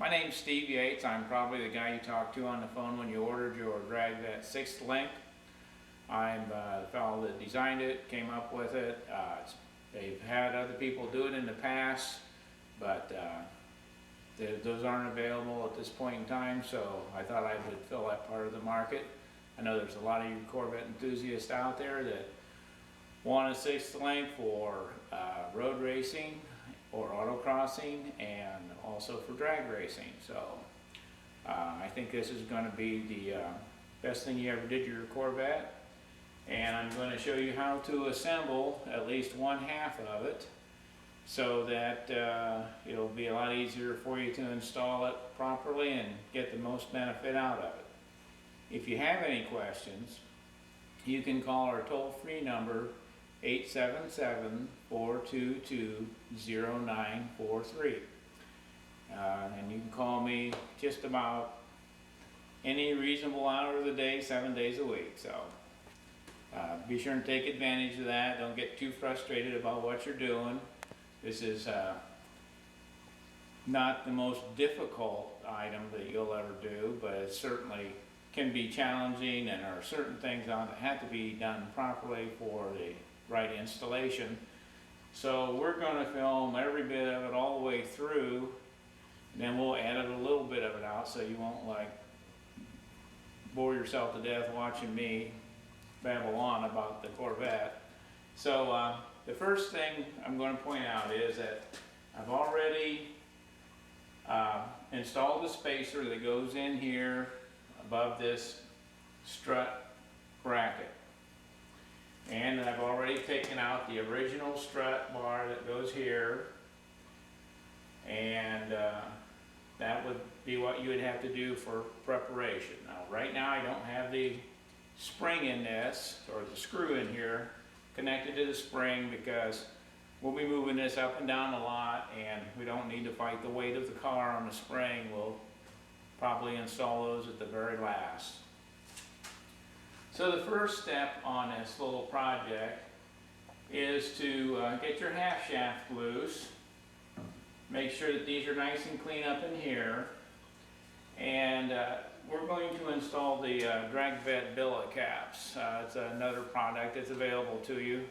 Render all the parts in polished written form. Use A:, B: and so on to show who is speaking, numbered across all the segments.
A: My name's Steve Yates. I'm probably the guy you talked to on the phone when you ordered your Dragvet 6th link. I'm the fellow that designed it, came up with it. They've had other people do it in the past, but those aren't available at this point in time, so I thought I would fill that part of the market. I know there's a lot of you Corvette enthusiasts out there that want a 6th link for road racing or autocrossing and also for drag racing. So I think this is going to be the best thing you ever did to your Corvette, and I'm going to show you how to assemble at least one half of it so that it'll be a lot easier for you to install it properly and get the most benefit out of it. If you have any questions, you can call our toll-free number 877-422-0943. And you can call me just about any reasonable hour of the day, 7 days a week. So be sure and take advantage of that. Don't get too frustrated about what you're doing. This is not the most difficult item that you'll ever do, but it certainly can be challenging, and there are certain things on that have to be done properly for the right installation. So we're going to film every bit of it all the way through, and then we'll edit a little bit of it out so you won't like bore yourself to death watching me babble on about the Corvette. So the first thing I'm going to point out is that I've already installed the spacer that goes in here above this strut bracket. And I've already taken out the original strut bar that goes here, and that would be what you would have to do for preparation. Now right now I don't have the spring in this, or the screw in here connected to the spring, because we'll be moving this up and down a lot and we don't need to fight the weight of the car on the spring. We'll probably install those at the very last. So the first step on this little project is to get your half shaft loose. Make sure that these are nice and clean up in here. And we're going to install the Dragvet billet caps. It's another product that's available to you.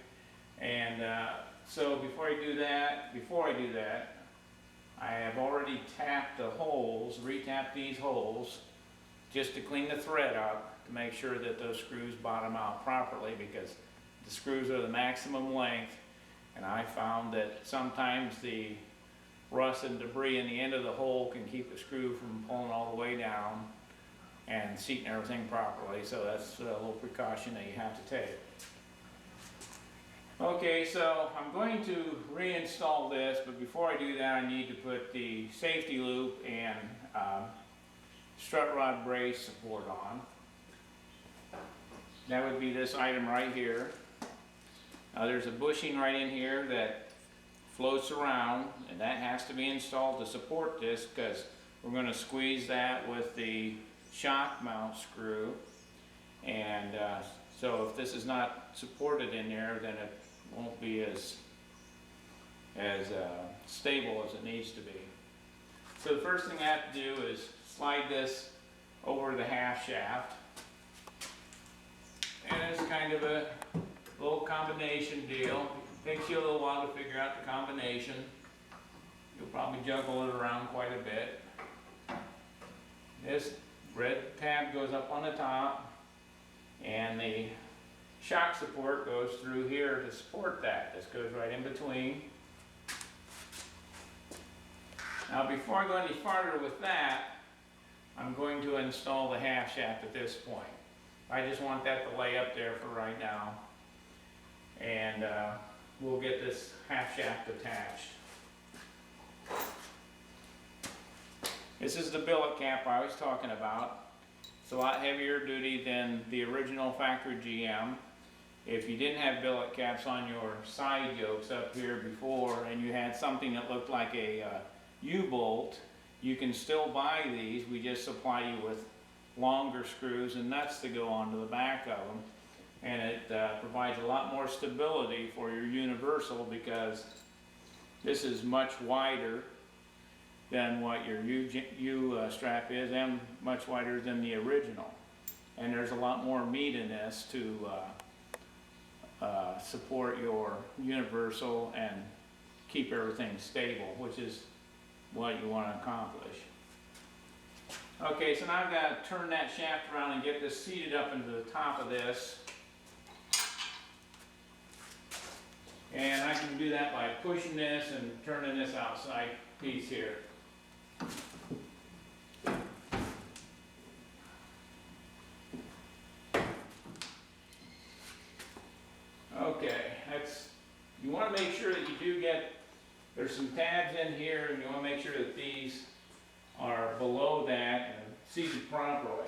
A: And so before I do that, I have already tapped the holes, retapped these holes, just to clean the thread up, to make sure that those screws bottom out properly, because the screws are the maximum length, and I found that sometimes the rust and debris in the end of the hole can keep the screw from pulling all the way down and seating everything properly. So that's a little precaution that you have to take. Okay, so I'm going to reinstall this, but before I do that I need to put the safety loop and strut rod brace support on. That would be this item right here. There's a bushing right in here that floats around, and that has to be installed to support this, because we're going to squeeze that with the shock mount screw. And so if this is not supported in there, then it won't be as stable as it needs to be. So the first thing I have to do is slide this over the half shaft. And it's kind of a little combination deal. It takes you a little while to figure out the combination. You'll probably juggle it around quite a bit. This red tab goes up on the top, and the shock support goes through here to support that. This goes right in between. Now before I go any farther with that, I'm going to install the half shaft at this point. I just want that to lay up there for right now, and we'll get this half shaft attached. This is the billet cap I was talking about. It's a lot heavier duty than the original factory GM. If you didn't have billet caps on your side yokes up here before, and you had something that looked like a U-bolt, you can still buy these. We just supply you with longer screws and nuts to go onto the back of them, and it provides a lot more stability for your universal, because this is much wider than what your U strap is, and much wider than the original. And there's a lot more meat in this to support your universal and keep everything stable, which is what you want to accomplish. Okay, so now I've got to turn that shaft around and get this seated up into the top of this. And I can do that by pushing this and turning this outside piece here. Okay, you want to make sure that you do get, there's some tabs in here, and you want to make sure that these are below that and seated properly.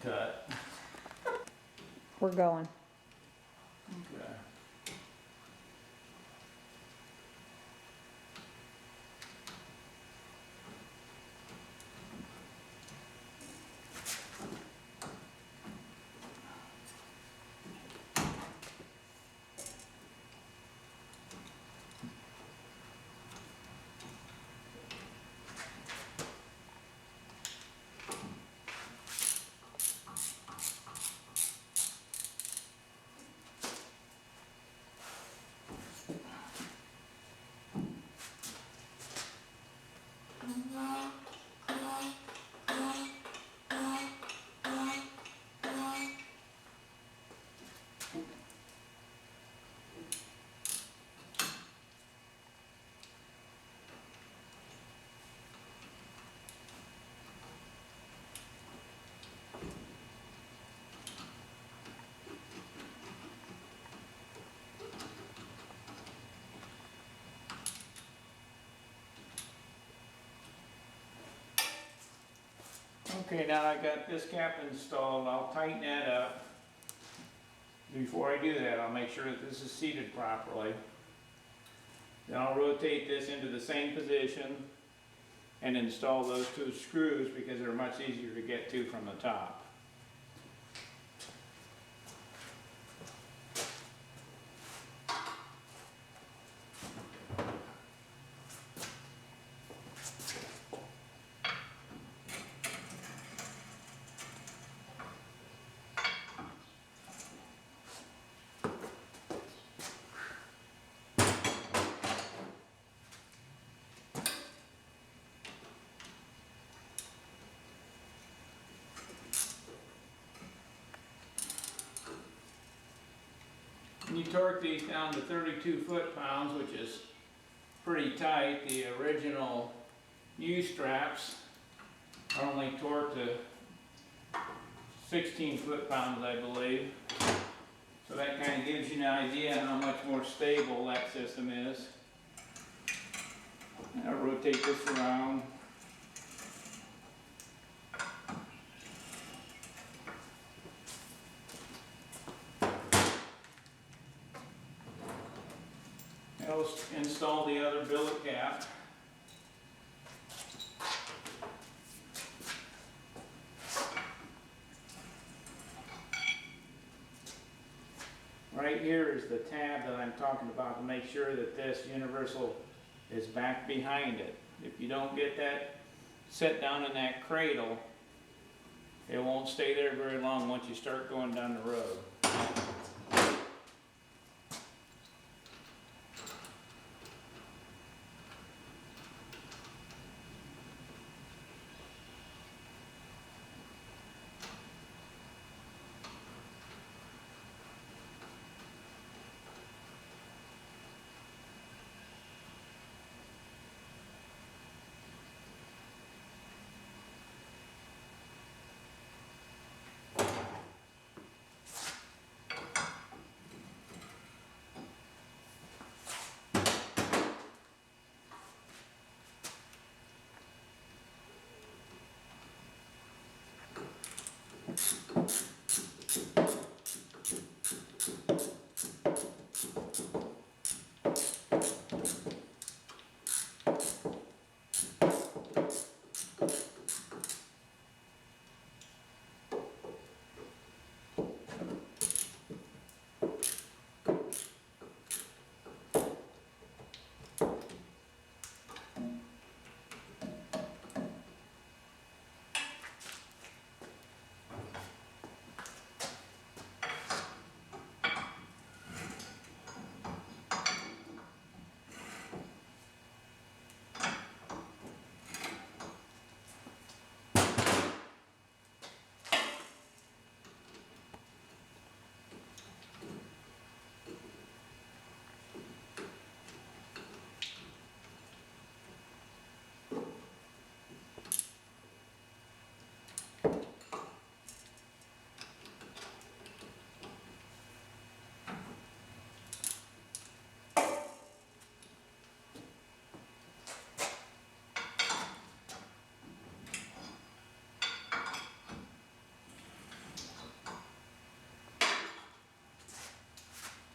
A: Cut.
B: We're going.
A: Okay. Okay, now I got this cap installed. I'll tighten that up. Before I do that, I'll make sure that this is seated properly. Then I'll rotate this into the same position and install those two screws because they're much easier to get to from the top. When you torque these down to 32 foot-pounds, which is pretty tight, the original U-straps are only torqued to 16 foot-pounds, I believe. So that kind of gives you an idea how much more stable that system is. I'll rotate this around. I'll install the other billet cap. Right here is the tab that I'm talking about to make sure that this universal is back behind it. If you don't get that set down in that cradle, it won't stay there very long once you start going down the road.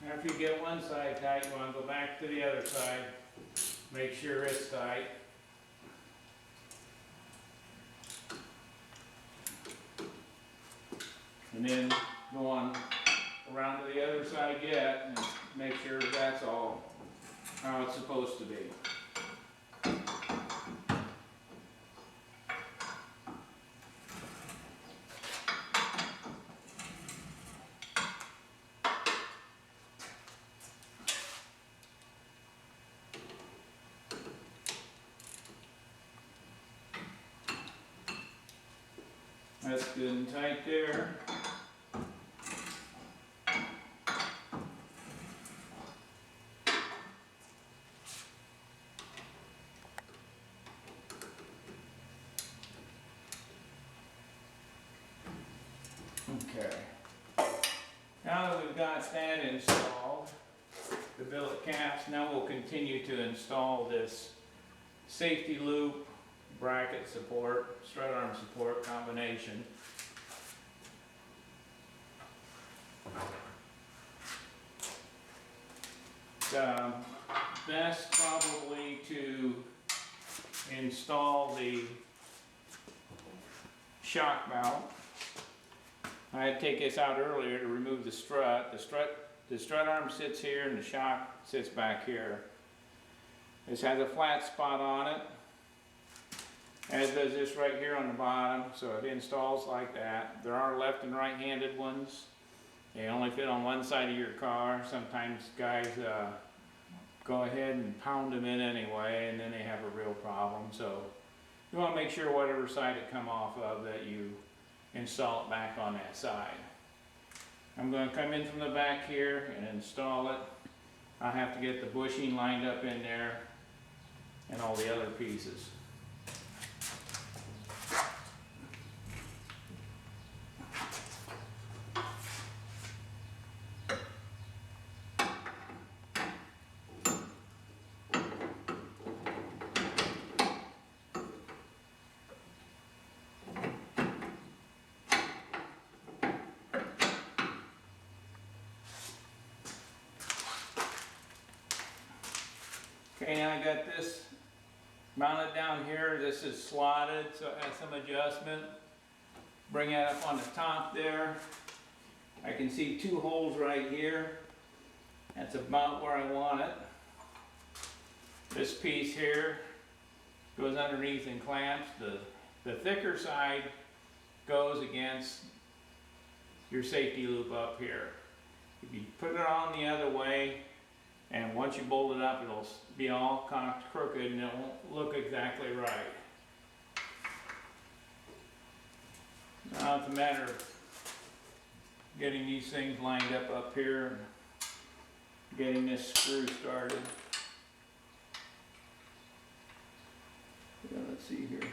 A: After you get one side tight, you want to go back to the other side, make sure it's tight. And then go on around to the other side yet and make sure that's all how it's supposed to be. That's good and tight there. Okay. Now that we've got that installed, the billet caps, now we'll continue to install this safety loop, bracket support, strut arm support combination. Best probably to install the shock mount. I had to take this out earlier to remove the strut. The strut arm sits here and the shock sits back here. This has a flat spot on it, as does this right here on the bottom, so it installs like that. There are left and right-handed ones. They only fit on one side of your car. Sometimes guys go ahead and pound them in anyway, and then they have a real problem. So you want to make sure whatever side it come off of that you install it back on that side. I'm going to come in from the back here and install it. I have to get the bushing lined up in there and all the other pieces. Okay, now I got this mounted down here. This is slotted, so it has some adjustment. Bring that up on the top there. I can see two holes right here. That's about where I want it. This piece here goes underneath and clamps. The thicker side goes against your safety loop up here. If you put it on the other way, and once you bolt it up, it'll be all cocked crooked and it won't look exactly right. Now it's a matter of getting these things lined up here and getting this screw started. Yeah, let's see here.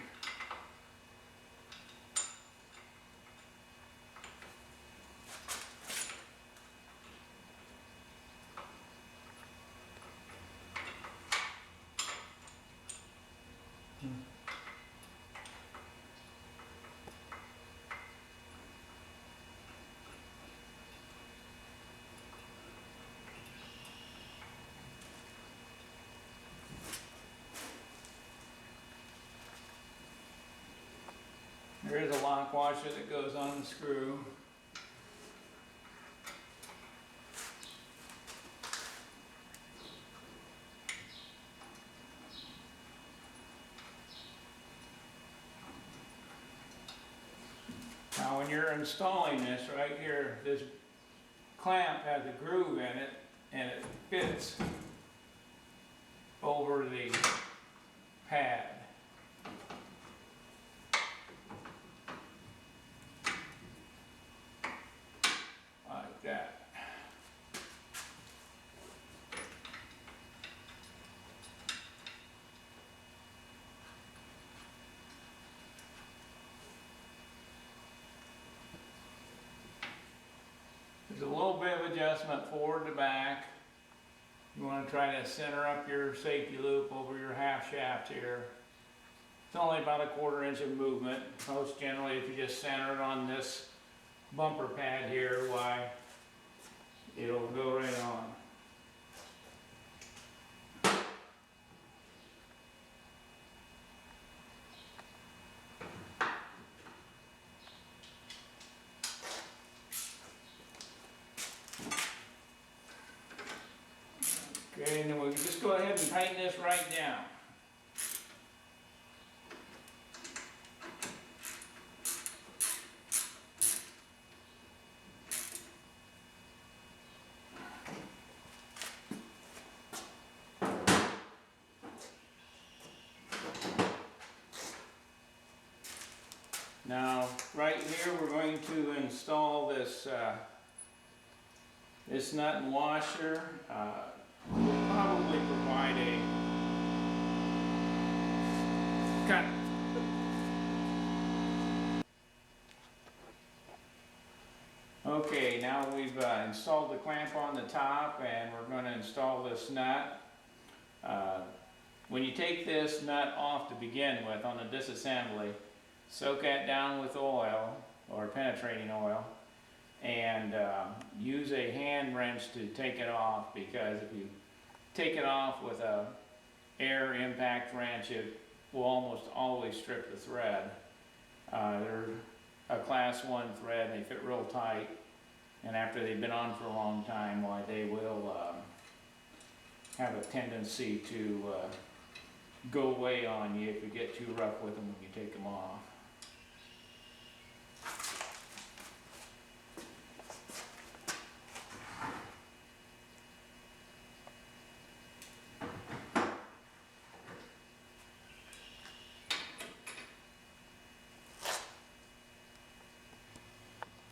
A: Here's a lock washer that goes on the screw. Now when you're installing this right here, this clamp has a groove in it and it fits over the pad. Like that. There's a little bit of adjustment forward to back. You want to try to center up your safety loop over your half shaft here. It's only about a 1/4 inch of movement. Most generally, if you just center it on this bumper pad here, why, it'll go right on. Okay, and then we'll just go ahead and tighten this right down. Now, right here, we're going to install this this nut and washer. We'll probably provide a cut. Okay, now we've installed the clamp on the top, and we're going to install this nut. When you take this nut off to begin with on the disassembly, soak that down with oil or penetrating oil, and use a hand wrench to take it off, because if you take it off with a air impact wrench, it will almost always strip the thread. They're a class 1 thread, and they fit real tight, and after they've been on for a long time, why, they will have a tendency to go away on you if you get too rough with them when you take them off.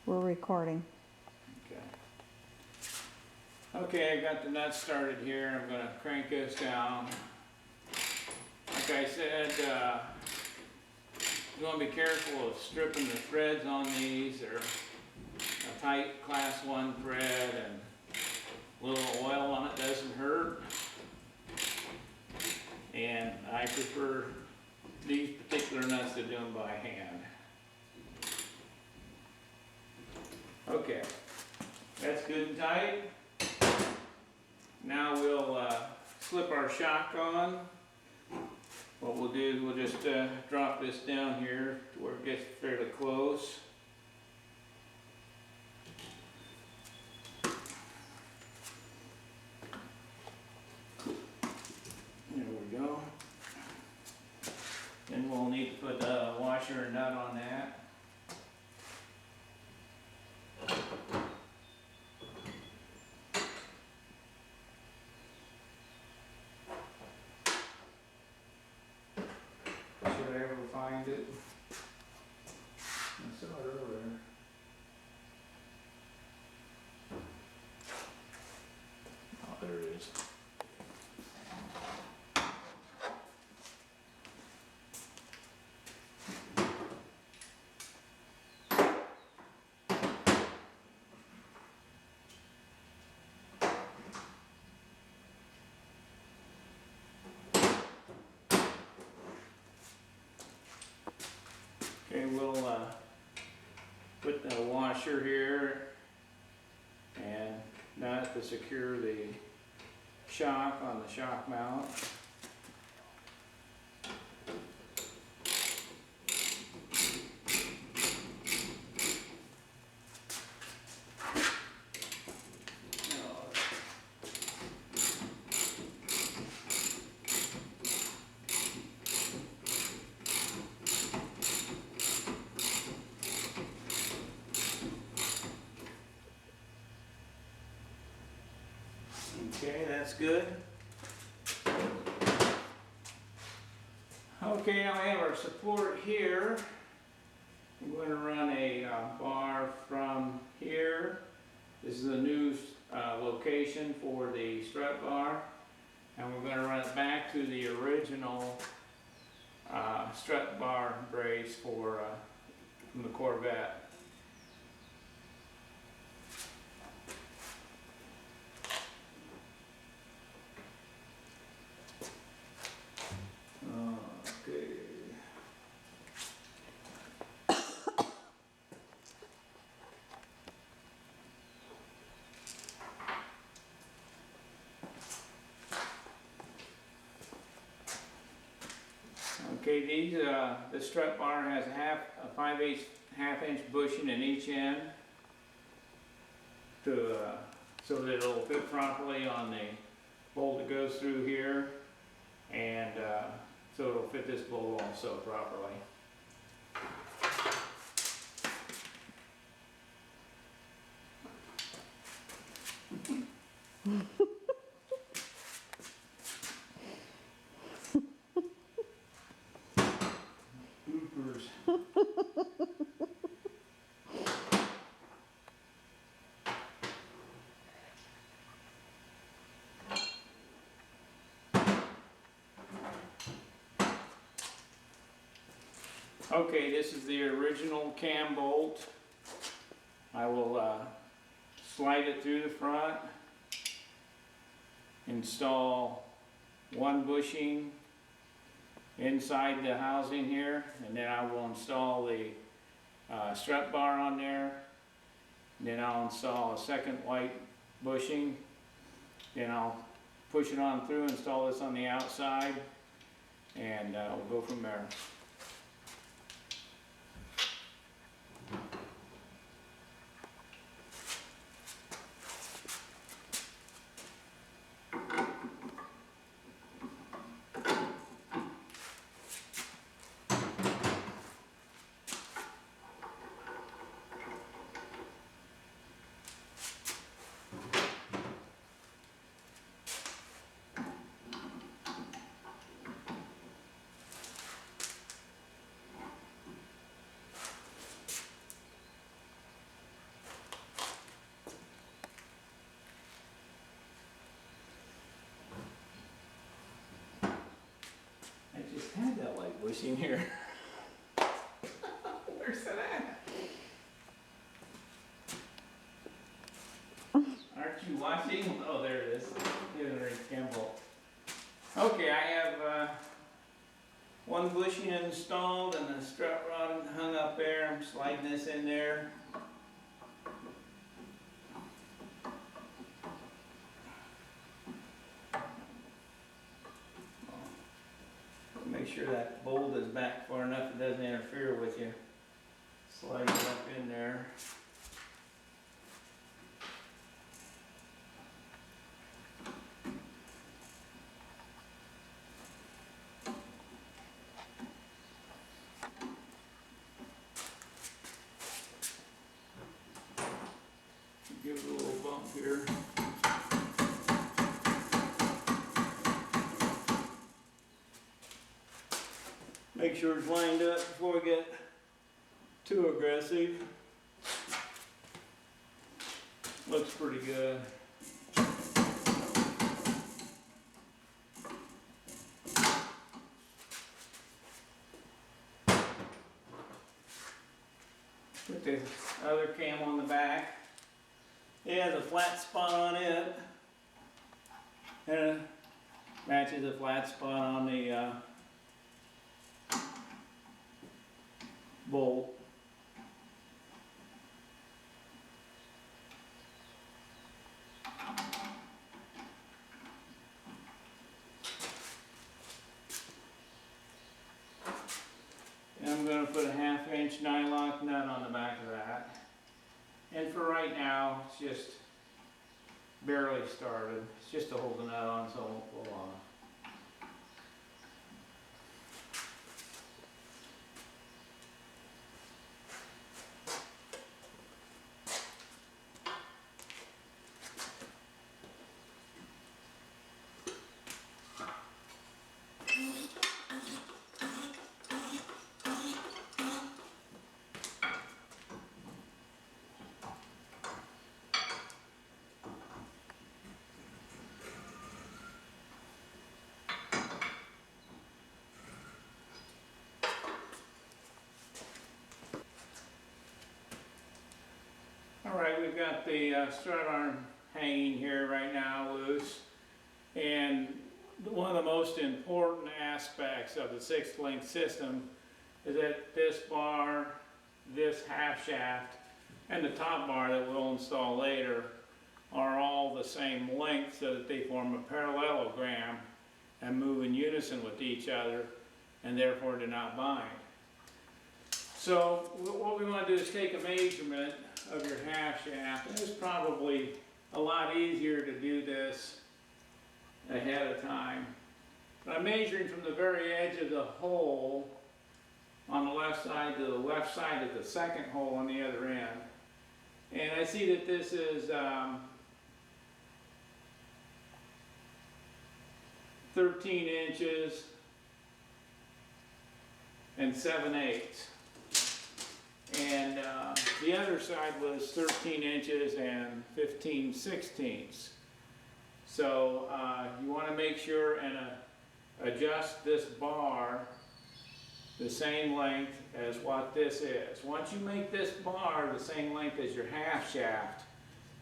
B: We're recording.
A: Okay, I got the nuts started here. I'm going to crank this down. Like I said, you want to be careful of stripping the threads on these. They're a tight class 1 thread, and a little oil on it doesn't hurt. And I prefer these particular nuts to do them by hand. Okay, that's good and tight. Now we'll slip our shock on. What we'll do is we'll just drop this down here to where it gets fairly close. There we go. Then we'll need to put a washer and nut on that. Should I ever find it? I saw it earlier. Oh, there it is. Okay, we'll put the washer here and nut to secure the shock on the shock mount. that's good. Okay, now we have our support here. I'm going to run a bar from here. This is a new location for the strut bar. And we're going to run it back to the original strut bar brace from the Corvette. Okay. Okay, the strut bar has a 5/8 half-inch bushing in each end so that it'll fit properly on the bolt that goes through here, and so it'll fit this bolt also properly. Bloopers. Okay, this is the original cam bolt. I will slide it through the front, install one bushing inside the housing here, and then I will install the strut bar on there. Then I'll install a second white bushing. Then I'll push it on through, install this on the outside, and we'll go from there. I just had that light bushing here. Where's that at? Aren't you watching? Oh, there it is. There's Campbell. Okay, I have one bushing installed and the strut rod hung up there. I'm sliding this in there. Make sure that bolt is back far enough it doesn't interfere with you. Slide it up in there. Give it a little bump here. Make sure it's lined up before we get too aggressive. Looks pretty good. Put the other cam on the back. It has a flat spot on it, and it matches a flat spot on the bolt. And I'm going to put a 1/2-inch nylock nut on the back of that. And for right now, it's just barely started. It's just to hold the nut on so it won't pull on. Alright, we've got the strut arm hanging here right now loose. And one of the most important aspects of the 6-link system is that this bar, this half shaft, and the top bar that we'll install later are all the same length so that they form a parallelogram and move in unison with each other and therefore do not bind. So what we want to do is take a measurement of your half shaft, and it's probably a lot easier to do this ahead of time. But I'm measuring from the very edge of the hole on the left side to the left side of the second hole on the other end. And I see that this is 13 inches and 7/8. And the other side was 13 inches and 15/16. So you want to make sure and adjust this bar the same length as what this is. Once you make this bar the same length as your half shaft,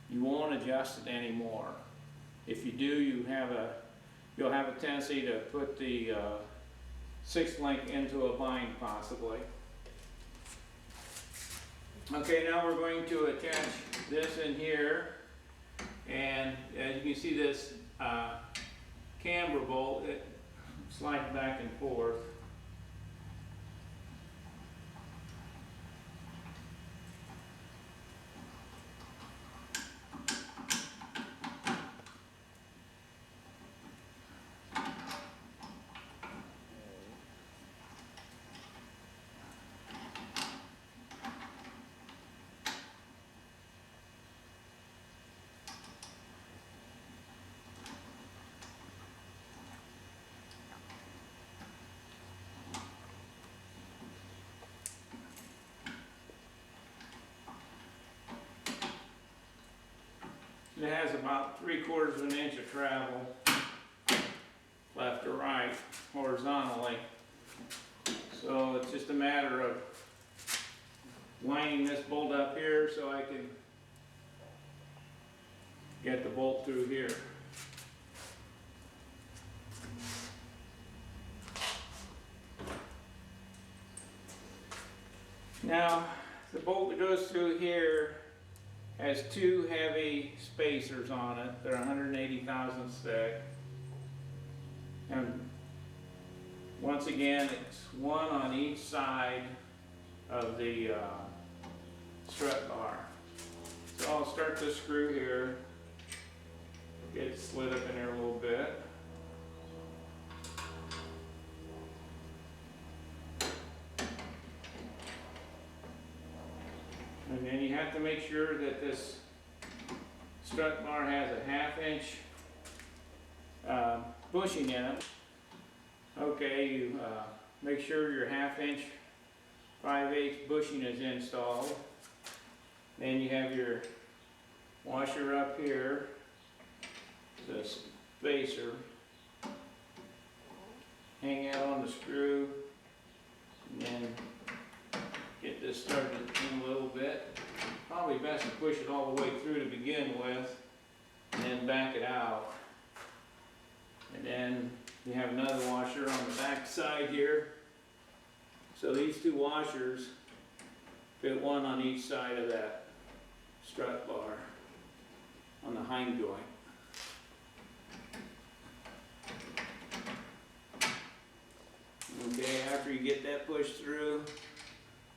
A: you won't adjust it anymore. If you do, you'll have a tendency to put the 6-link into a bind possibly. Okay, now we're going to attach this in here, and as you can see, this camber bolt, it slides back and forth. It has about 3/4 of an inch of travel, left or right, horizontally. So it's just a matter of lining this bolt up here so I can get the bolt through here. Now, the bolt that goes through here has 2 heavy spacers on it. They're 180 thousandths thick. And once again, it's 1 on each side of the strut bar. So I'll start this screw here, get it slid up in there a little bit. And then you have to make sure that this strut bar has a 1/2 inch bushing in it. Okay, you make sure your 1/2 inch 5/8 bushing is installed. Then you have your washer up here, the spacer, hang out on the screw, and then get this started in a little bit. Probably best to push it all the way through to begin with, and then back it out. And then you have another washer on the back side here. So these 2 washers fit 1 on each side of that strut bar on the hind joint. Okay, after you get that pushed through,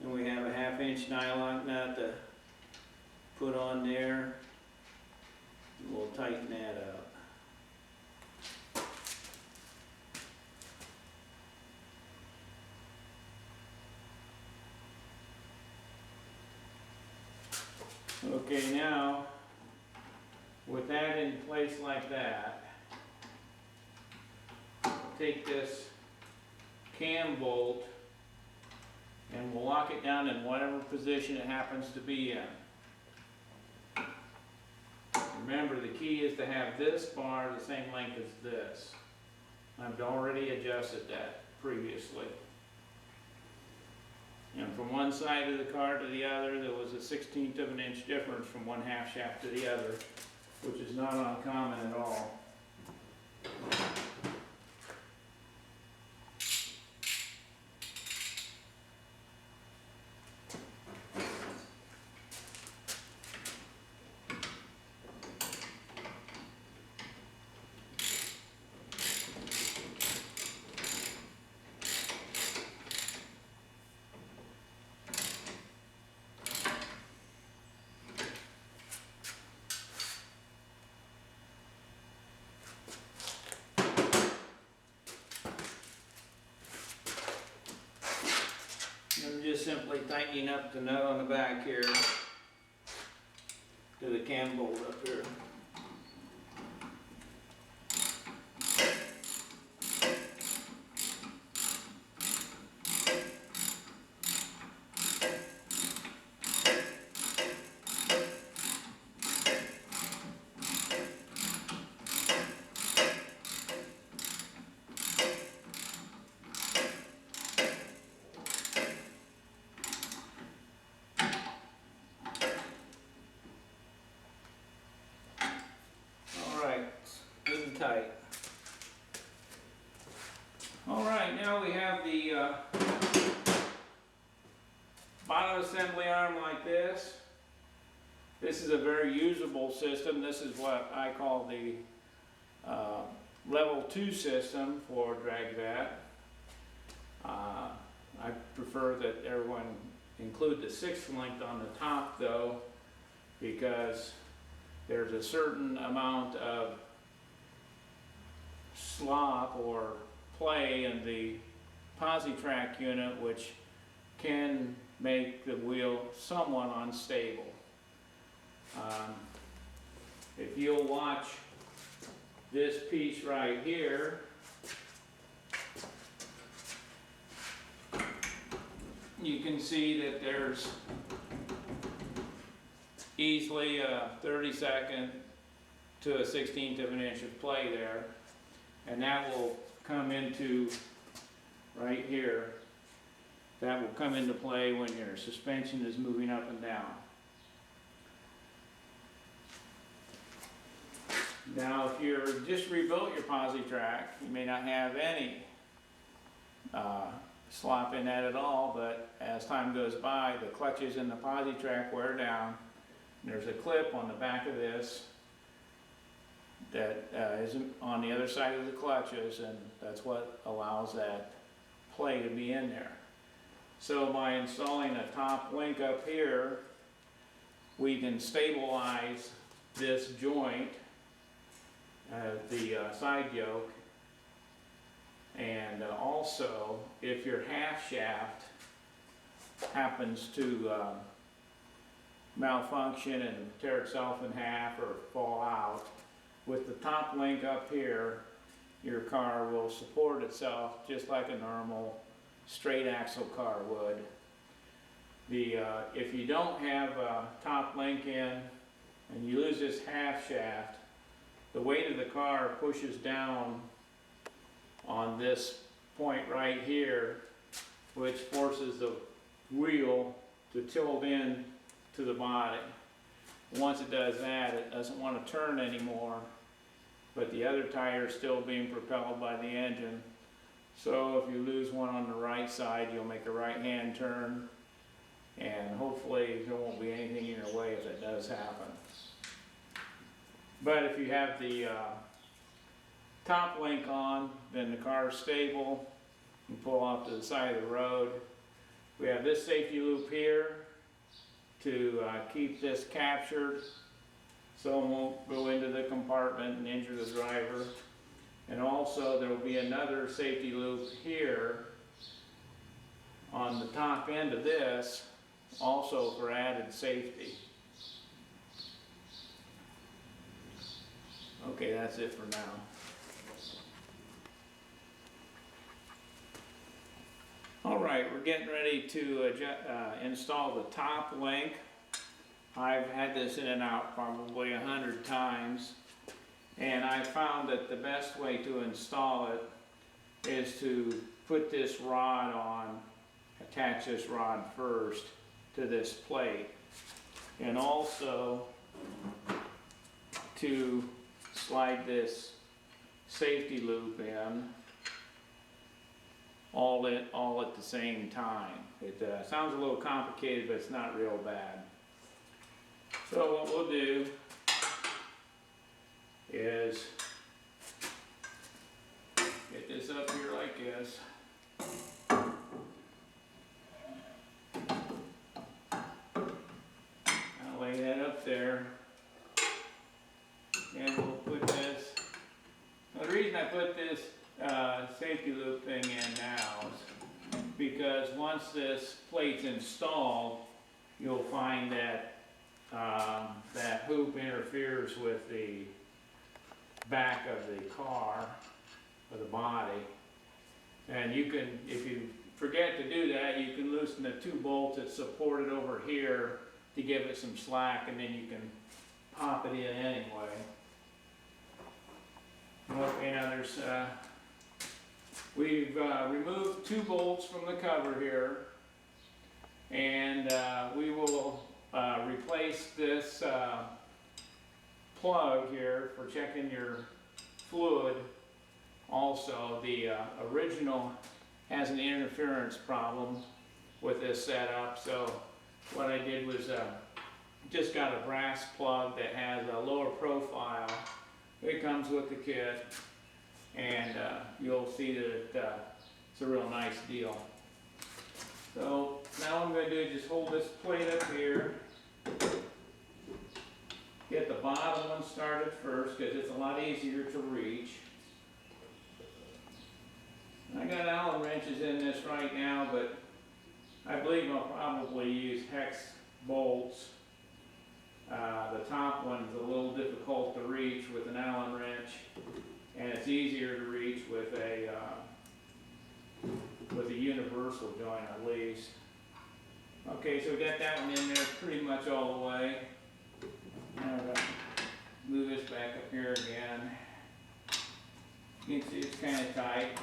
A: and we have a 1/2 inch nylon nut to put on there. We'll tighten that up. Okay, now with that in place like that, take this cam bolt and we'll lock it down in whatever position it happens to be in. Remember, the key is to have this bar the same length as this. I've already adjusted that previously. And from one side of the car to the other, there was a 1/16 of an inch difference from one half shaft to the other, which is not uncommon at all. I'm just simply tightening up the nut on the back here to the cam bolt up here. Tight. All right, now we have the bottom assembly arm like this. This is a very usable system. This is what I call the level 2 system for Corvette. I prefer that everyone include the 6th length on the top though, because there's a certain amount of slop or play in the posi-track unit which can make the wheel somewhat unstable. If you'll watch this piece right here, you can see that there's easily a 32nd to a 1/16 of an inch of play there. And that will come into right here. That will come into play when your suspension is moving up and down. Now, if you're just rebuilt your posi-track, you may not have any slop in that at all, but as time goes by, the clutches in the posi-track wear down. And there's a clip on the back of this that is on the other side of the clutches, and that's what allows that play to be in there. So by installing a top link up here, we can stabilize this joint, the side yoke, and also if your half shaft happens to malfunction and tear itself in half or fall out, with the top link up here, your car will support itself just like a normal straight axle car would. If you don't have a top link in and you lose this half shaft, the weight of the car pushes down on this point right here, which forces the wheel to tilt in to the body. Once it does that, it doesn't want to turn anymore, but the other tire is still being propelled by the engine. So if you lose one on the right side, you'll make a right-hand turn, and hopefully there won't be anything in your way if it does happen. But if you have the top link on, then the car is stable. You can pull off to the side of the road. We have this safety loop here to keep this captured so it won't go into the compartment and injure the driver. And also there will be another safety loop here on the top end of this, also for added safety. Okay, that's it for now. All right, we're getting ready to install the top link. I've had this in and out probably 100 times, and I found that the best way to install it is to put this rod on attach this rod first to this plate. And also to slide this safety loop in all at the same time. It sounds a little complicated, but it's not real bad. So what we'll do is get this up here like this. I'll lay that up there. And we'll put this. Now the reason I put this safety loop thing in now is because once this plate's installed, you'll find that that hoop interferes with the back of the car or the body. And you can, if you forget to do that, you can loosen the 2 bolts that support it over here to give it some slack, and then you can pop it in anyway. Okay, now we've removed 2 bolts from the cover here, and we will replace this plug here for checking your fluid. Also, the original has an interference problem with this setup, so what I did was just got a brass plug that has a lower profile. It comes with the kit, and you'll see that it's a real nice deal. So now what I'm going to do is just hold this plate up here, get the bottom one started first because it's a lot easier to reach. I got Allen wrenches in this right now, but I believe I'll probably use hex bolts. The top one's a little difficult to reach with an Allen wrench, and it's easier to reach with a universal joint at least. Okay, so we got that one in there pretty much all the way. Now I'm gonna move this back up here again. You can see it's kind of tight.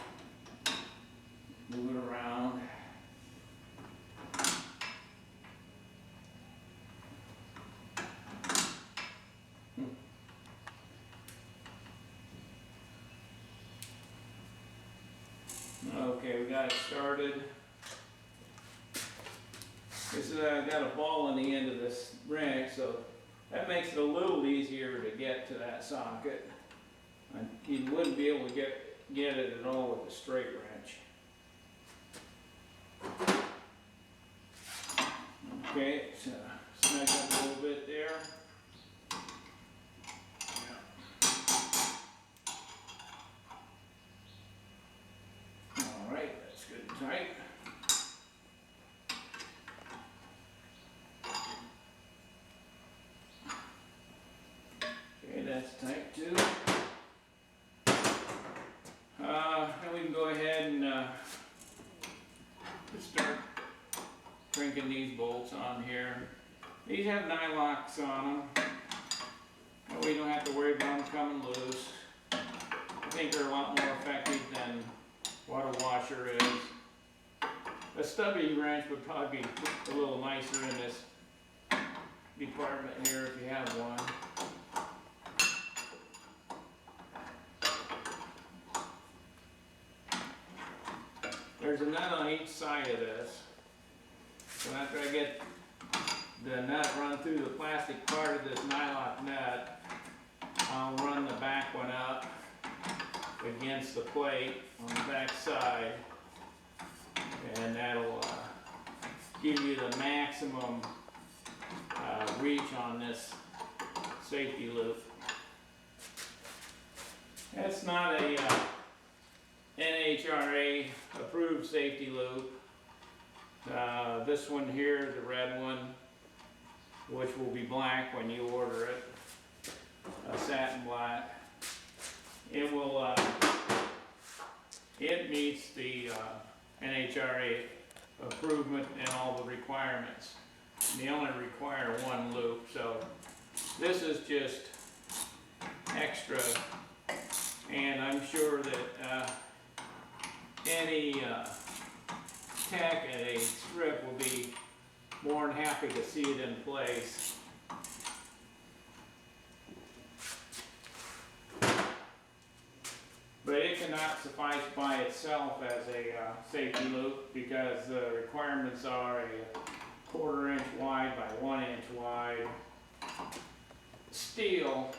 A: Move it around. Okay, we got it started. This is got a ball on the end of this wrench, so that makes it a little easier to get to that socket. And you wouldn't be able to get it at all with a straight wrench. Okay, so snug up a little bit there. All right, that's good and tight. Okay, that's tight too. Then we can go ahead and start cranking these bolts on here. These have nylocks on them. That way you don't have to worry about them coming loose. I think they're a lot more effective than what a washer is. A stubby wrench would probably be a little nicer in this department here if you have one. There's a nut on each side of this. So after I get the nut run through the plastic part of this nylock nut, I'll run the back one up against the plate on the back side, and that'll give you the maximum reach on this safety loop. That's not a NHRA approved safety loop. This one here, the red one, which will be black when you order it, satin black, it will, it meets the NHRA improvement and all the requirements. They only require 1 loop, so this is just extra, and I'm sure that any tech at a strip will be more than happy to see it in place. But it cannot suffice by itself as a safety loop because the requirements are a 1/4 inch wide by 1 inch wide steel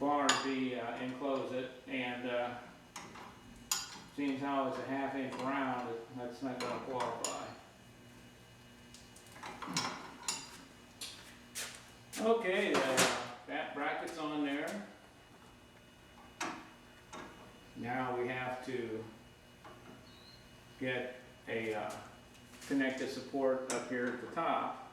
A: bar to enclose it, and seeing how it's a 1/2 inch round, that's not going to qualify. Okay, that bracket's on there. Now we have to get a connected support up here at the top.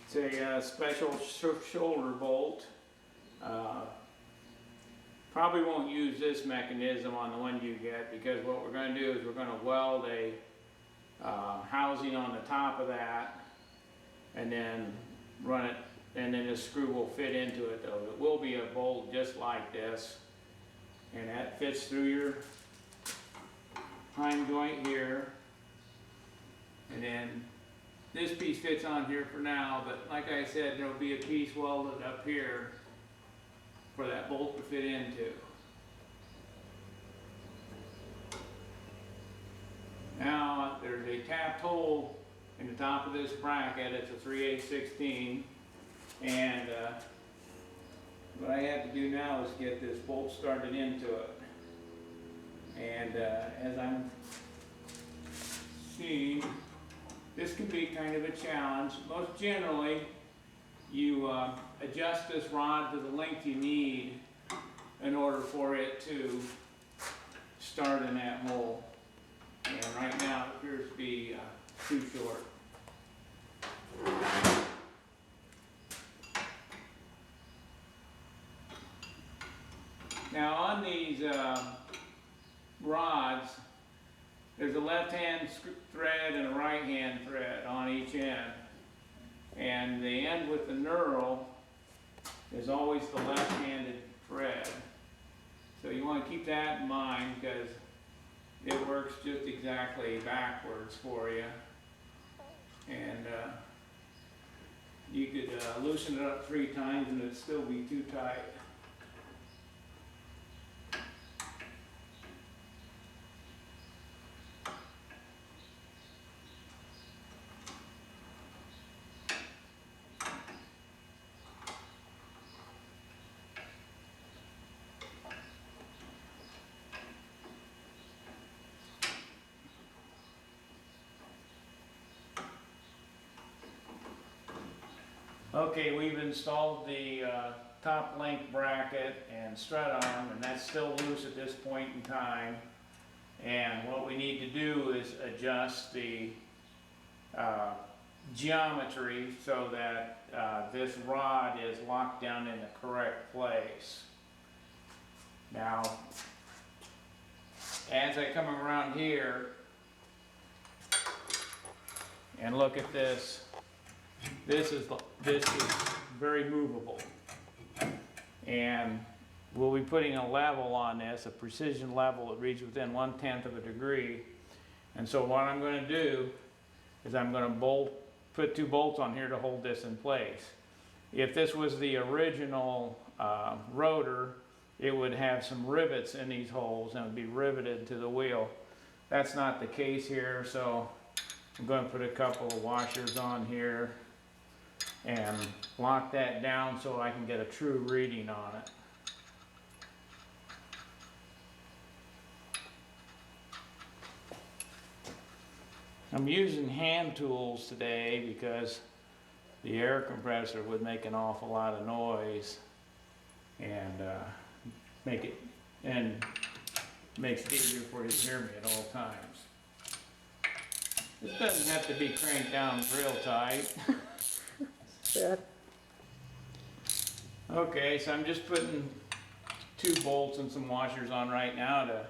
A: It's a special shoulder bolt. Probably won't use this mechanism on the one you get, because what we're going to do is we're going to weld a housing on the top of that and then run it, and then this screw will fit into it though. It will be a bolt just like this, and that fits through your heim joint here, and then this piece fits on here for now, but like I said, there'll be a piece welded up here for that bolt to fit into. Now there's a tapped hole in the top of this bracket. It's a 3/8/16, and what I have to do now is get this bolt started into it. And as I'm seeing, this can be kind of a challenge. Most generally, you adjust this rod to the length you need in order for it to start in that hole. And right now it appears to be too short. Now on these rods, there's a left-hand thread and a right-hand thread on each end. And the end with the knurl is always the left-handed thread. So you want to keep that in mind, because it works just exactly backwards for you. And you could loosen it up 3 times and it'd still be too tight. Okay, we've installed the top link bracket and strut arm, and that's still loose at this point in time. And what we need to do is adjust the geometry so that this rod is locked down in the correct place. Now, as I come around here and look at this, this is very movable, and we'll be putting a level on this, a precision level that reads within 1/10 of a degree. And so what I'm going to do is I'm going to put 2 bolts on here to hold this in place. If this was the original rotor, it would have some rivets in these holes and it would be riveted to the wheel. That's not the case here, so I'm going to put a couple of washers on here and lock that down so I can get a true reading on it. I'm using hand tools today because the air compressor would make an awful lot of noise and makes it easier for you to hear me at all times. This doesn't have to be cranked down real tight. Okay, so I'm just putting 2 bolts and some washers on right now to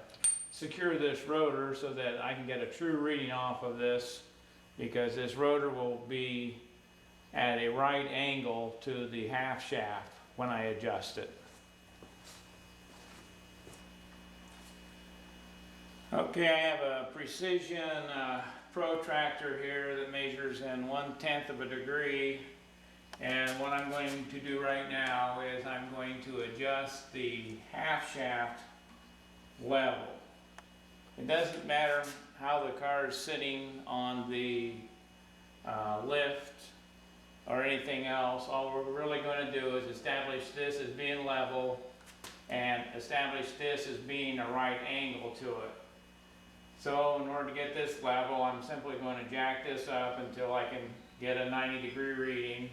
A: secure this rotor so that I can get a true reading off of this, because this rotor will be at a right angle to the half shaft when I adjust it. Okay, I have a precision protractor here that measures in 1/10 of a degree, and what I'm going to do right now is I'm going to adjust the half shaft level. It doesn't matter how the car is sitting on the lift or anything else. All we're really going to do is establish this as being level and establish this as being a right angle to it. So in order to get this level, I'm simply going to jack this up until I can get a 90-degree reading,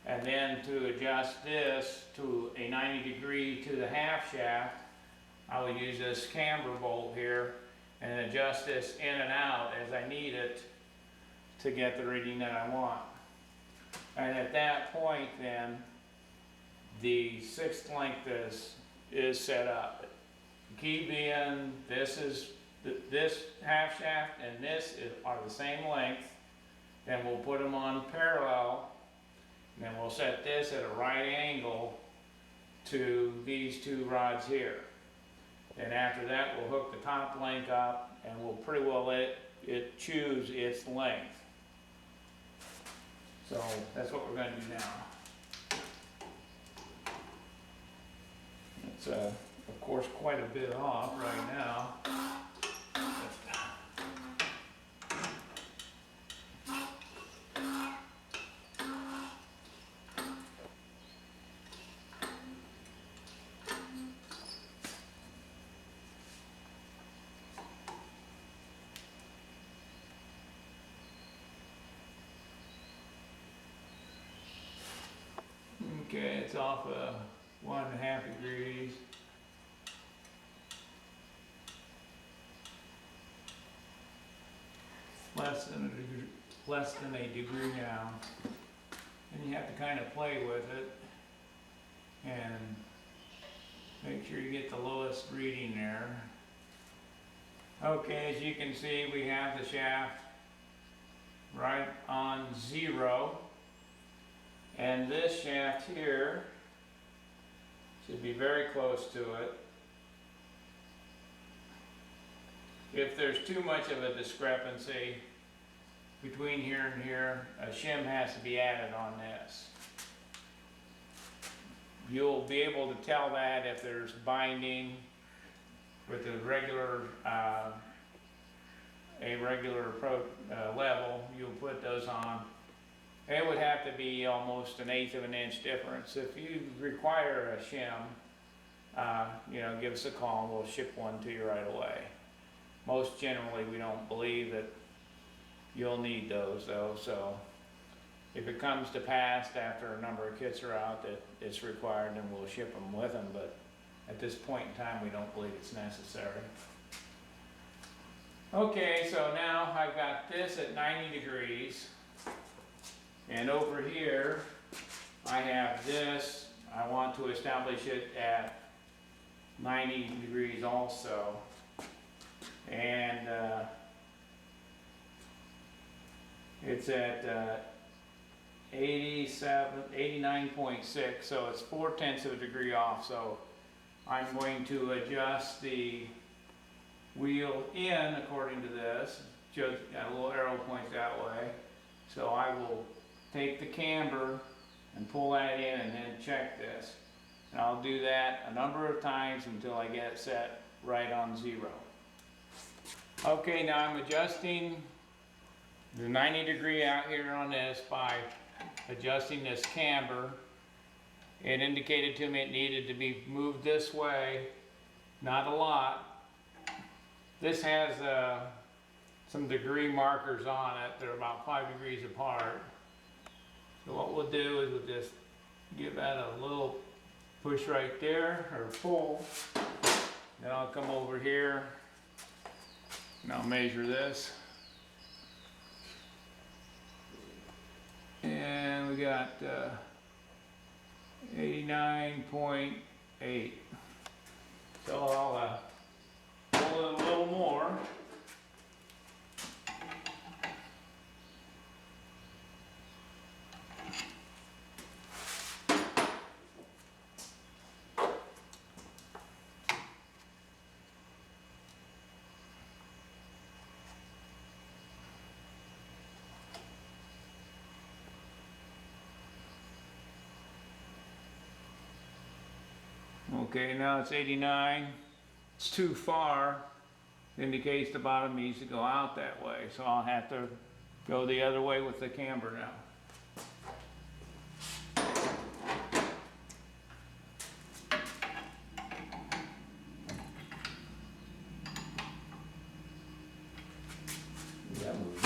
A: and then to adjust this to a 90-degree to the half shaft, I will use this camber bolt here and adjust this in and out as I need it to get the reading that I want. And at that point then, the 6th length is set up. The key being this half shaft and this are the same length. Then we'll put them on parallel, and then we'll set this at a right angle to these two rods here. And after that, we'll hook the top link up, and we'll pretty well let it choose its length. So that's what we're going to do now. It's of course quite a bit off right now. Okay, it's off 1.5 degrees. Less than a degree now. And you have to kind of play with it and make sure you get the lowest reading there. Okay, as you can see, we have the shaft right on 0. And this shaft here should be very close to it. If there's too much of a discrepancy between here and here, a shim has to be added on this. You'll be able to tell that if there's binding with a regular level. You'll put those on. It would have to be almost 1/8 of an inch difference. If you require a shim, give us a call and we'll ship one to you right away. Most generally, we don't believe that you'll need those though, so if it comes to pass after a number of kits are out that it's required, then we'll ship them with them, but at this point in time, we don't believe it's necessary. Okay, so now I've got this at 90 degrees. And over here, I have this. I want to establish it at 90 degrees also. And it's at 89.6, so it's 4/10 of a degree off. So I'm going to adjust the wheel in according to this. Just got a little arrow points that way. So I will take the camber and pull that in and then check this. And I'll do that a number of times until I get it set right on 0. Okay, now I'm adjusting the 90 degree out here on this by adjusting this camber. It indicated to me it needed to be moved this way, not a lot. This has some degree markers on it. They're about 5 degrees apart. So what we'll do is we'll just give that a little push right there, or pull. Then I'll come over here and I'll measure this. And we got 89.8. So I'll pull it a little more. Okay, now it's 89. It's too far. Indicates the bottom needs to go out that way, so I'll have to go the other way with the camber now. That moves.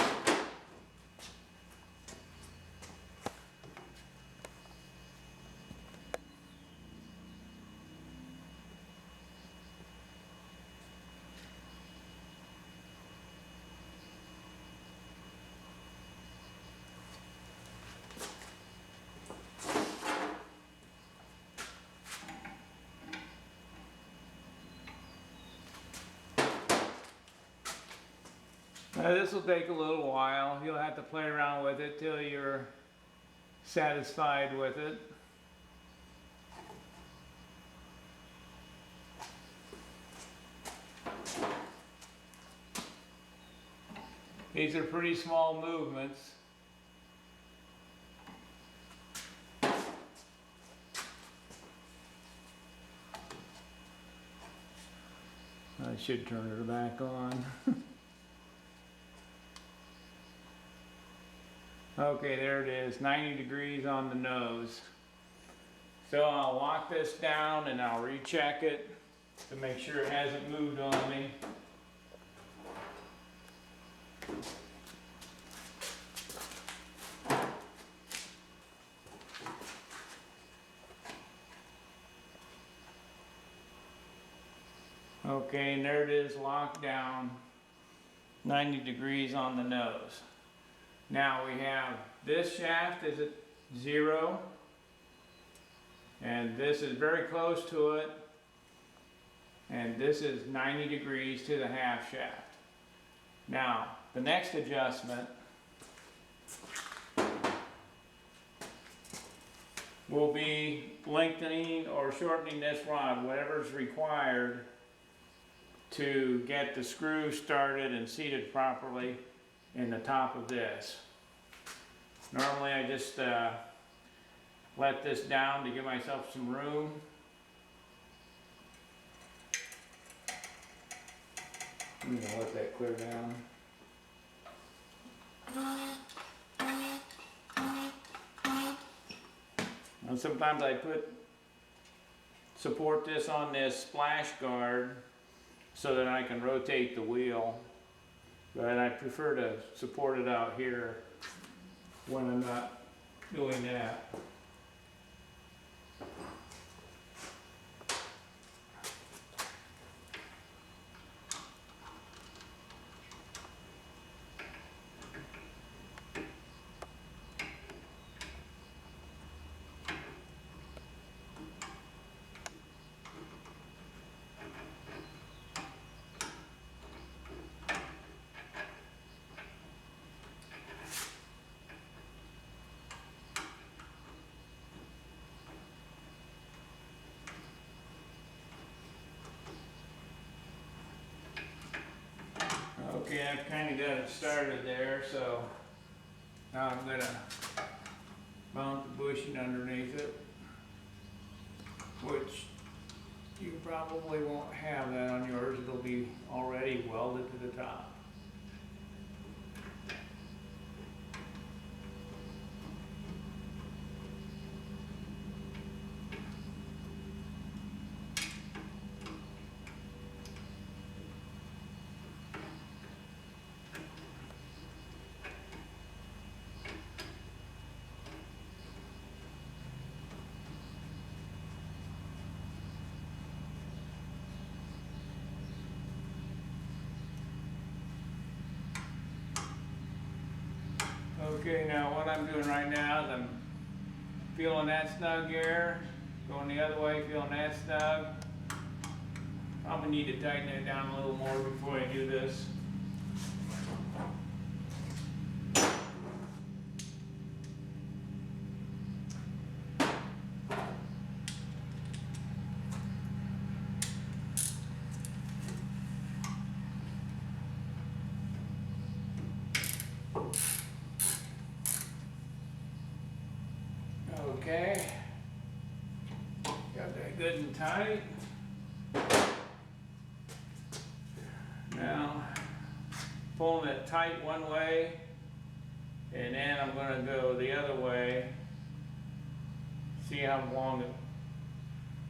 A: Now this will take a little while. You'll have to play around with it till you're satisfied with it. These are pretty small movements. I should turn it back on. Okay, there it is, 90 degrees on the nose. So I'll lock this down and I'll recheck it to make sure it hasn't moved on me. Okay, and there it is, locked down, 90 degrees on the nose. Now we have this shaft is at 0, and this is very close to it, and this is 90 degrees to the half shaft. Now, the next adjustment will be lengthening or shortening this rod, whatever is required to get the screw started and seated properly in the top of this. Normally I just let this down to give myself some room. I'm gonna let that clear down. And sometimes I support this on this splash guard so that I can rotate the wheel. But I prefer to support it out here when I'm not doing that. Okay, I've kind of got it started there, so now I'm going to mount the bushing underneath it, which you probably won't have that on yours. It'll be already welded to the top. Okay, now what I'm doing right now is I'm feeling that snug here, going the other way, feeling that snug. Probably need to tighten it down a little more before I do this. Okay, got that good and tight. Now, pulling it tight one way, and then I'm going to go the other way. See how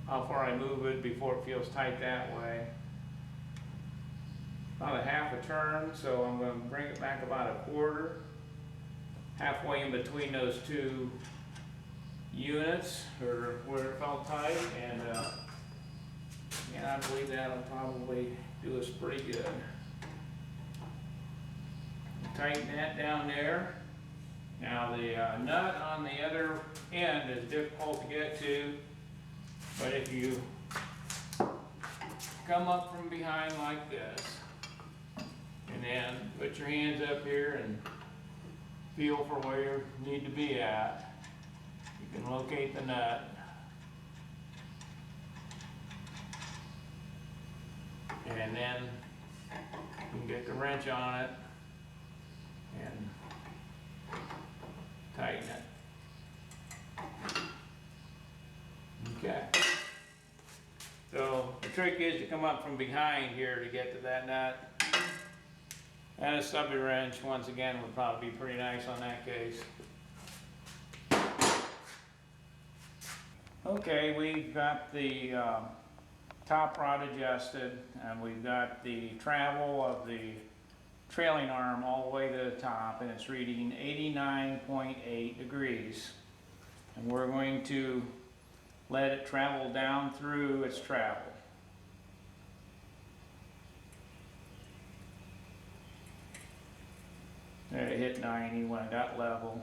A: far I move it before it feels tight that way. About a half a turn, so I'm going to bring it back about a quarter. Halfway in between those two units, or where it felt tight, and yeah, I believe that'll probably do us pretty good. Tighten that down there. Now the nut on the other end is difficult to get to, but if you come up from behind like this, and then put your hands up here and feel for where you need to be at, you can locate the nut. And then you can get the wrench on it and tighten it. Okay. So the trick is to come up from behind here to get to that nut. And a stubby wrench, once again, would probably be pretty nice on that case. Okay, we've got the top rod adjusted, and we've got the travel of the trailing arm all the way to the top, and it's reading 89.8 degrees. And we're going to let it travel down through its travel. There, it hit 90 when it got level.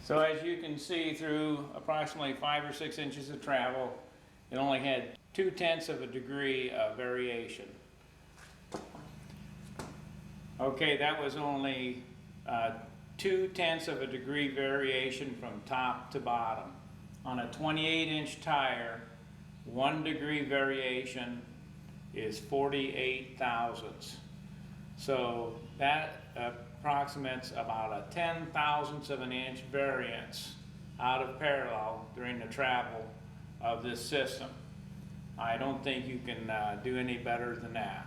A: So as you can see, through approximately 5 or 6 inches of travel, it only had 0.2 of a degree of variation. Okay, that was only 0.2 of a degree variation from top to bottom. On a 28-inch tire, 1 degree variation is 48 thousandths. So that approximates about a 10,000th of an inch variance out of parallel during the travel of this system. I don't think you can do any better than that.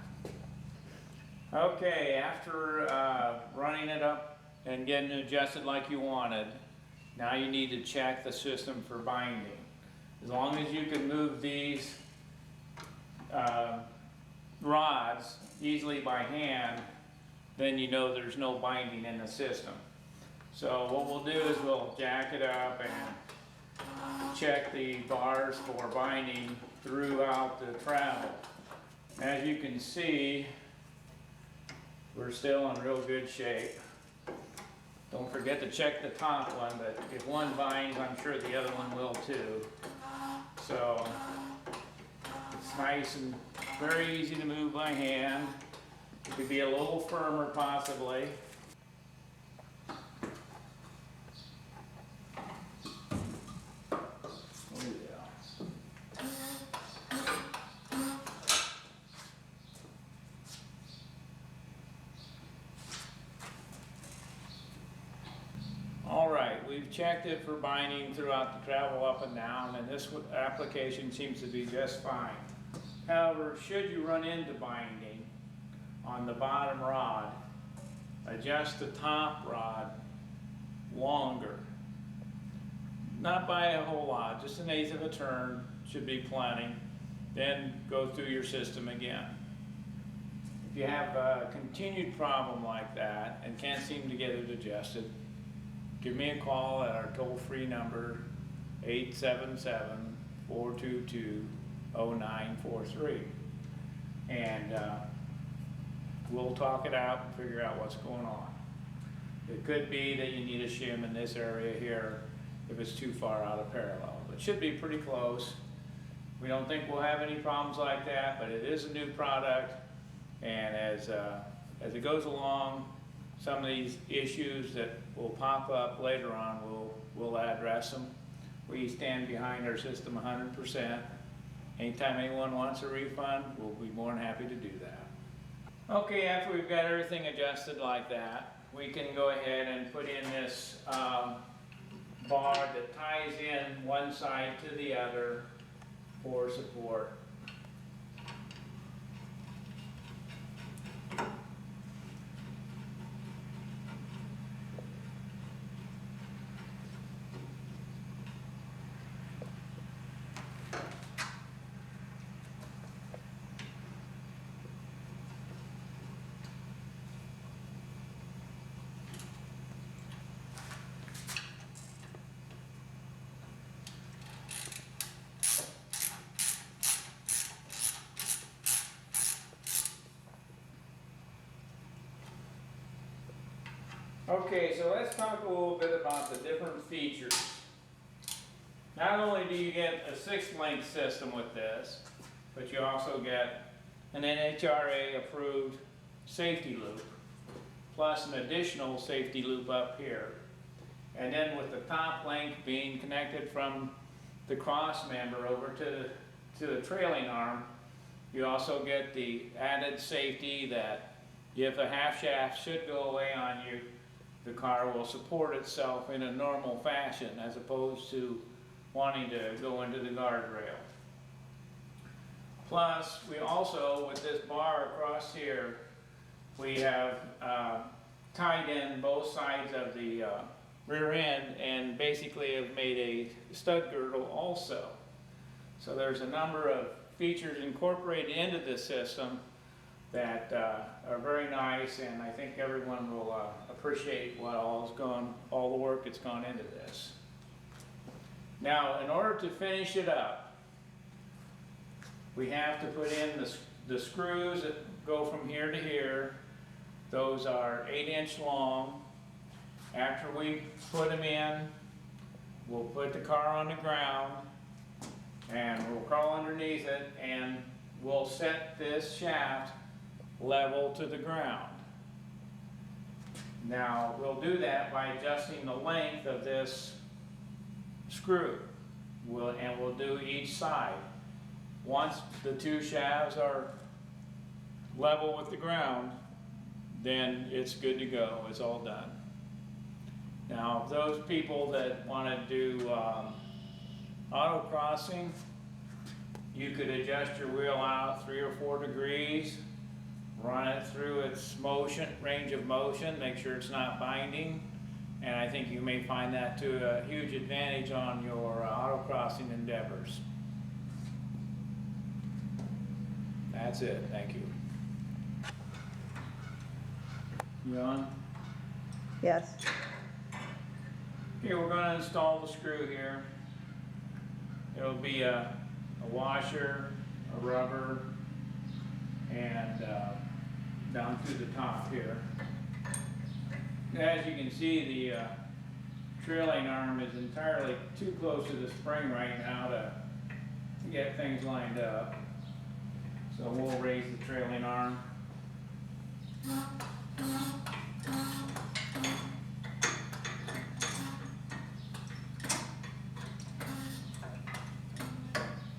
A: Okay, after running it up and getting it adjusted like you wanted, now you need to check the system for binding. As long as you can move these rods easily by hand, then you know there's no binding in the system. So what we'll do is we'll jack it up and check the bars for binding throughout the travel. As you can see, we're still in real good shape. Don't forget to check the top one, but if one binds, I'm sure the other one will too. So it's nice and very easy to move by hand. It could be a little firmer possibly. Oh yeah. All right, we've checked it for binding throughout the travel up and down, and this application seems to be just fine. However, should you run into binding on the bottom rod, adjust the top rod longer. Not by a whole lot, just 1/8 of a turn should be plenty. Then go through your system again. If you have a continued problem like that and can't seem to get it adjusted, give me a call at our toll-free number, 877-422-0943. And we'll talk it out and figure out what's going on. It could be that you need a shim in this area here if it's too far out of parallel. It should be pretty close. We don't think we'll have any problems like that, but it is a new product, and as it goes along, some of these issues that will pop up later on, we'll address them. We stand behind our system 100%. Anytime anyone wants a refund, we'll be more than happy to do that. Okay, after we've got everything adjusted like that, we can go ahead and put in this bar that ties in one side to the other for support. Okay, so let's talk a little bit about the different features. Not only do you get a 6-link system with this, but you also get an NHRA approved safety loop, plus an additional safety loop up here. And then with the top link being connected from the cross member over to the trailing arm, you also get the added safety that if a half shaft should go away on you, the car will support itself in a normal fashion as opposed to wanting to go into the guardrail. Plus, we also, with this bar across here, we have tied in both sides of the rear end and basically have made a stud girdle also. So there's a number of features incorporated into this system that are very nice, and I think everyone will appreciate what all the work that's gone into this. Now, in order to finish it up, we have to put in the screws that go from here to here. Those are 8-inch long. After we put them in, we'll put the car on the ground and we'll crawl underneath it and we'll set this shaft level to the ground. Now, we'll do that by adjusting the length of this screw. We'll do each side. Once the two shafts are level with the ground, then it's good to go. It's all done. Now, those people that want to do auto crossing, you could adjust your wheel out 3 or 4 degrees, run it through its range of motion, make sure it's not binding, and I think you may find that to a huge advantage on your auto crossing endeavors. That's it. Thank you. You on?
B: Yes.
A: Okay, we're going to install the screw here. It'll be a washer, a rubber, and down through the top here. As you can see, the trailing arm is entirely too close to the spring right now to get things lined up. So we'll raise the trailing arm.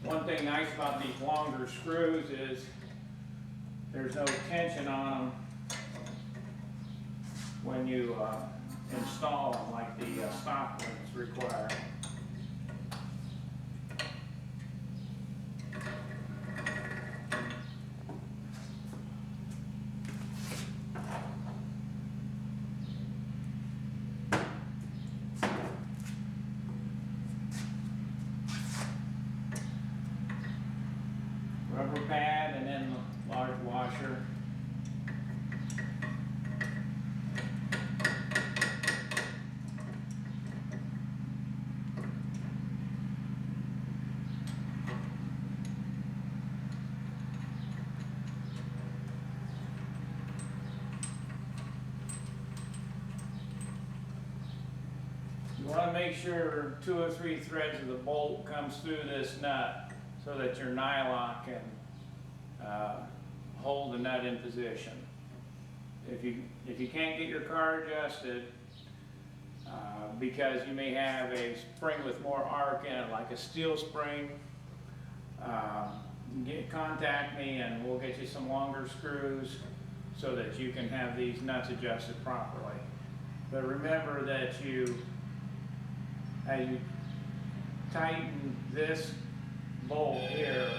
A: One thing nice about these longer screws is there's no tension on them when you install them like the stock ones require. Rubber pad and then the large washer. You want to make sure 2 or 3 threads of the bolt comes through this nut so that your nylock can hold the nut in position. If you can't get your car adjusted, because you may have a spring with more arc in it, like a steel spring, contact me and we'll get you some longer screws so that you can have these nuts adjusted properly. But remember that as you tighten this bolt here,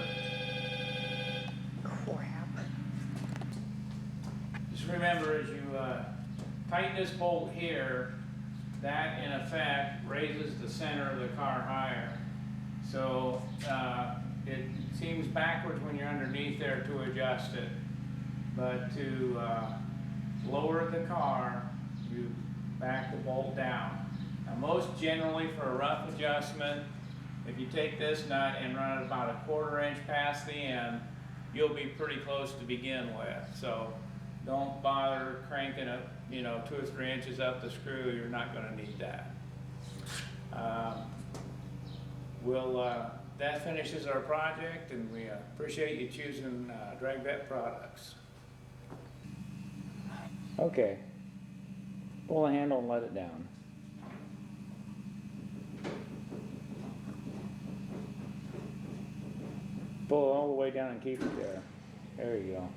B: Crap.
A: just remember as you tighten this bolt here, that in effect raises the center of the car higher. So it seems backwards when you're underneath there to adjust it, but to lower the car, you back the bolt down. Now most generally for a rough adjustment, if you take this nut and run it about 1/4 inch past the end, you'll be pretty close to begin with. So don't bother cranking it, 2 or 3 inches up the screw. You're not going to need that. That finishes our project, and we appreciate you choosing Corvette products. Okay, pull the handle and let it down. Pull it all the way down and keep it there. There you go.